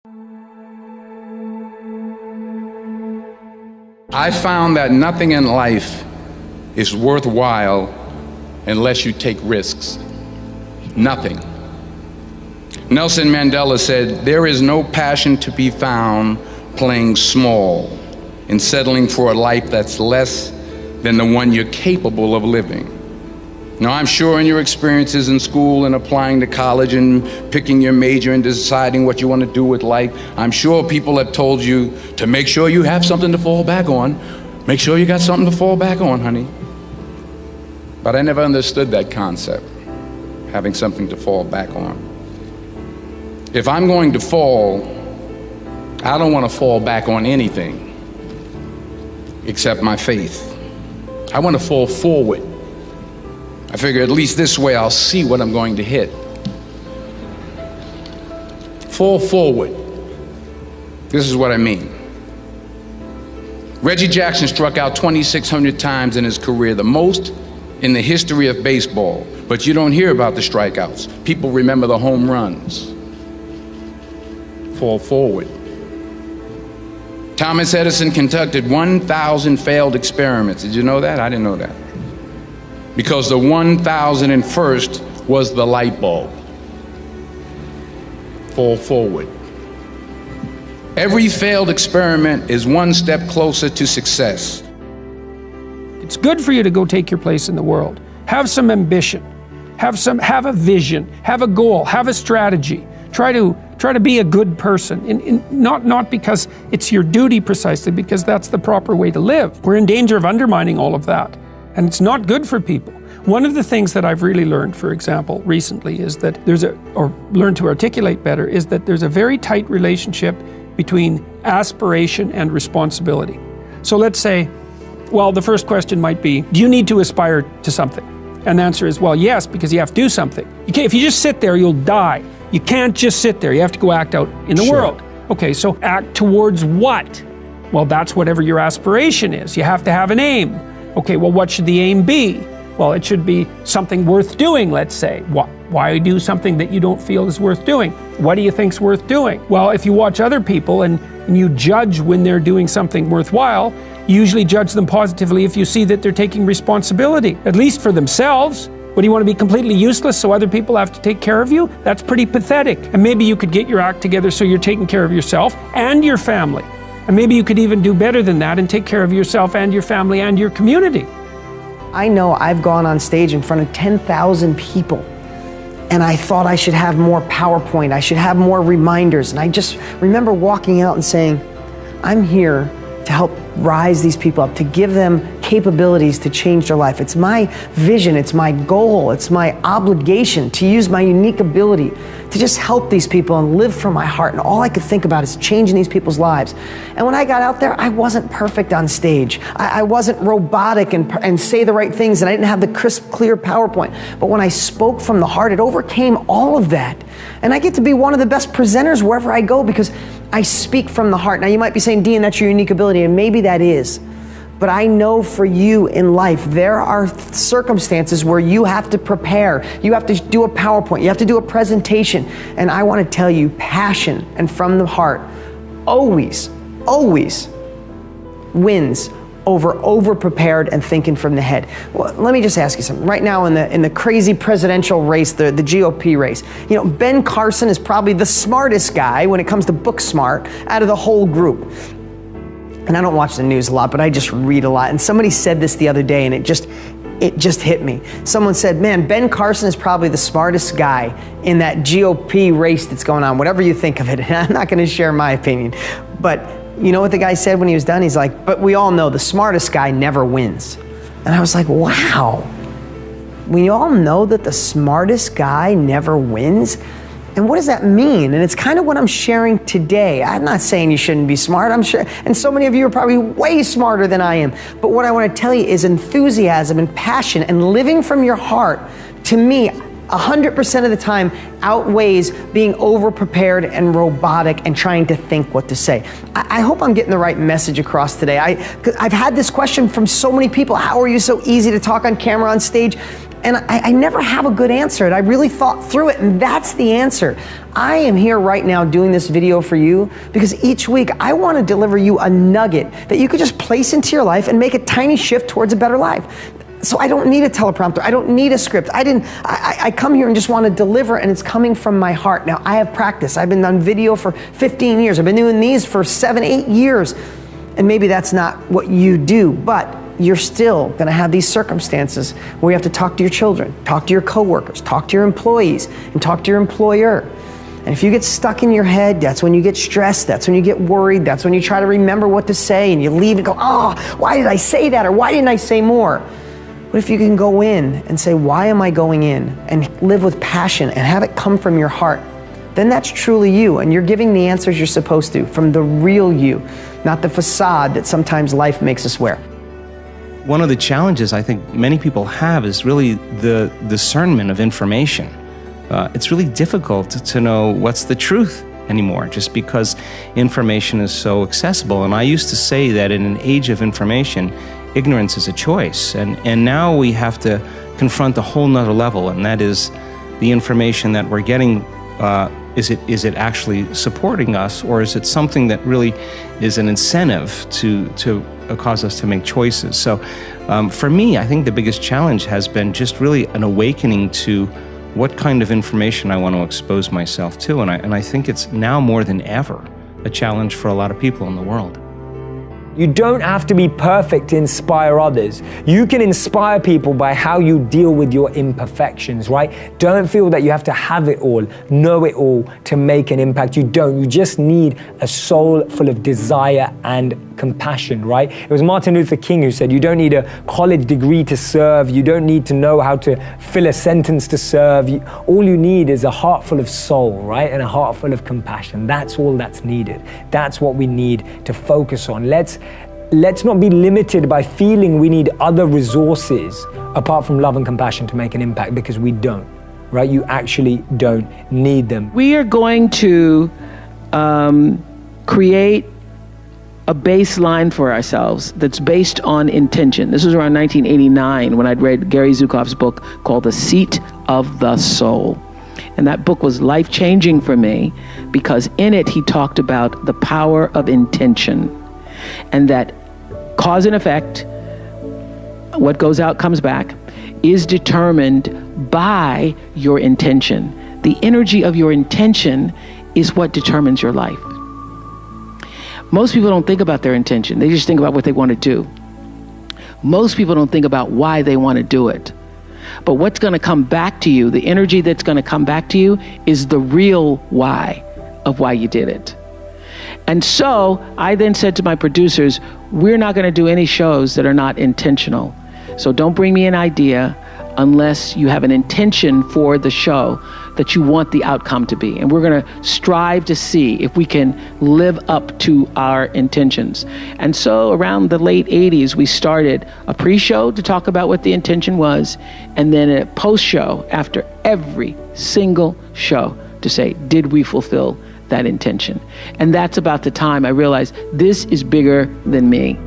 I found that nothing in life is worthwhile unless you take risks. Nothing. Nelson Mandela said, "There is no passion to be found playing small and settling for a life that's less than the one you're capable of living." Now, I'm sure in your experiences in school and applying to college and picking your major and deciding what you want to do with life, I'm sure people have told you to make sure you have something to fall back on. Make sure you got something to fall back on, honey. But I never understood that concept, having something to fall back on. If I'm going to fall, I don't want to fall back on anything except my faith. I want to fall forward. I figure at least this way I'll see what I'm going to hit. Fall forward. This is what I mean. Reggie Jackson struck out 2,600 times in his career, the most in the history of baseball. But you don't hear about the strikeouts. People remember the home runs. Fall forward. Thomas Edison conducted 1,000 failed experiments. Did you know that? I didn't know that. Because the 1,001st was the light bulb. Fall forward. Every failed experiment is one step closer to success. It's good for you to go take your place in the world. Have some ambition. Have a vision. Have a goal. Have a strategy. Try to be a good person. Not because it's your duty precisely, because that's the proper way to live. We're in danger of undermining all of that. And it's not good for people. One of the things that I've really learned, for example, recently is that learned to articulate better, is that there's a very tight relationship between aspiration and responsibility. So let's say, well, the first question might be, do you need to aspire to something? And the answer is, well, yes, because you have to do something. If you just sit there, you'll die. You can't just sit there. You have to go act out in the world. Okay, so act towards what? Well, that's whatever your aspiration is. You have to have an aim. Okay, well, what should the aim be? Well, it should be something worth doing, let's say. Why do something that you don't feel is worth doing? What do you think's worth doing? Well, if you watch other people and you judge when they're doing something worthwhile, you usually judge them positively if you see that they're taking responsibility, at least for themselves. What, do you want to be completely useless so other people have to take care of you? That's pretty pathetic. And maybe you could get your act together so you're taking care of yourself and your family. And maybe you could even do better than that and take care of yourself and your family and your community. I know I've gone on stage in front of 10,000 people and I thought I should have more PowerPoint, I should have more reminders. And I just remember walking out and saying, I'm here to help rise these people up, to give them capabilities to change their life. It's my vision, it's my goal, it's my obligation to use my unique ability to just help these people and live from my heart. And all I could think about is changing these people's lives. And when I got out there, I wasn't perfect on stage. I wasn't robotic and say the right things, and I didn't have the crisp, clear PowerPoint. But when I spoke from the heart, it overcame all of that. And I get to be one of the best presenters wherever I go because I speak from the heart. Now you might be saying, Dean, that's your unique ability, and maybe that is. But I know for you in life, there are circumstances where you have to prepare. You have to do a PowerPoint. You have to do a presentation. And I want to tell you, passion and from the heart always, always wins over prepared and thinking from the head. Well, let me just ask you something. Right now in the crazy presidential race, the GOP race, you know, Ben Carson is probably the smartest guy when it comes to book smart out of the whole group. And I don't watch the news a lot, but I just read a lot. And somebody said this the other day, and it just hit me. Someone said, man, Ben Carson is probably the smartest guy in that GOP race that's going on, whatever you think of it. And I'm not going to share my opinion. But you know what the guy said when he was done? He's like, but we all know the smartest guy never wins. And I was like, wow. We all know that the smartest guy never wins? And what does that mean? And it's kind of what I'm sharing today. I'm not saying you shouldn't be smart, I'm sure, and so many of you are probably way smarter than I am. But what I want to tell you is enthusiasm and passion and living from your heart, to me, 100% of the time outweighs being over-prepared and robotic and trying to think what to say. I hope I'm getting the right message across today. I've had this question from so many people. How are you so easy to talk on camera, on stage? And I never have a good answer, and I really thought through it, and that's the answer. I am here right now doing this video for you because each week I want to deliver you a nugget that you could just place into your life and make a tiny shift towards a better life. So I don't need a teleprompter. I don't need a script. I come here and just want to deliver, and it's coming from my heart. Now, I have practice. I've been on video for 15 years. I've been doing these for 7, 8 years. And maybe that's not what you do, but you're still going to have these circumstances where you have to talk to your children, talk to your coworkers, talk to your employees, and talk to your employer. And if you get stuck in your head, that's when you get stressed, that's when you get worried, that's when you try to remember what to say, and you leave and go, oh, why did I say that, or why didn't I say more? What if you can go in and say, why am I going in? And live with passion and have it come from your heart. Then that's truly you, and you're giving the answers you're supposed to from the real you, not the facade that sometimes life makes us wear. One of the challenges I think many people have is really the discernment of information. It's really difficult to know what's the truth anymore, just because information is so accessible. And I used to say that in an age of information, ignorance is a choice. And now we have to confront a whole nother level, and that is the information that we're getting. Is it actually supporting us, or is it something that really is an incentive to cause us to make choices? So for me, I think the biggest challenge has been just really an awakening to what kind of information I want to expose myself to. And I think it's now more than ever a challenge for a lot of people in the world. You don't have to be perfect to inspire others. You can inspire people by how you deal with your imperfections, right? Don't feel that you have to have it all, know it all to make an impact. You don't. You just need a soul full of desire and compassion, right? It was Martin Luther King who said, you don't need a college degree to serve. You don't need to know how to fill a sentence to serve. All you need is a heart full of soul, right? And a heart full of compassion. That's all that's needed. That's what we need to focus on. Let's not be limited by feeling we need other resources apart from love and compassion to make an impact, because we don't, right? You actually don't need them. We are going to create a baseline for ourselves that's based on intention. This was around 1989 when I'd read Gary Zukav's book called The Seat of the Soul. And that book was life-changing for me because in it he talked about the power of intention, and that cause and effect, what goes out comes back, is determined by your intention. The energy of your intention is what determines your life. Most people don't think about their intention. They just think about what they want to do. Most people don't think about why they want to do it. But what's going to come back to you, the energy that's going to come back to you, is the real why of why you did it. And so I then said to my producers, we're not going to do any shows that are not intentional. So don't bring me an idea unless you have an intention for the show that you want the outcome to be. And we're going to strive to see if we can live up to our intentions. And so around the late 80s, we started a pre-show to talk about what the intention was, and then a post-show after every single show to say, did we fulfill that intention? And that's about the time I realized this is bigger than me.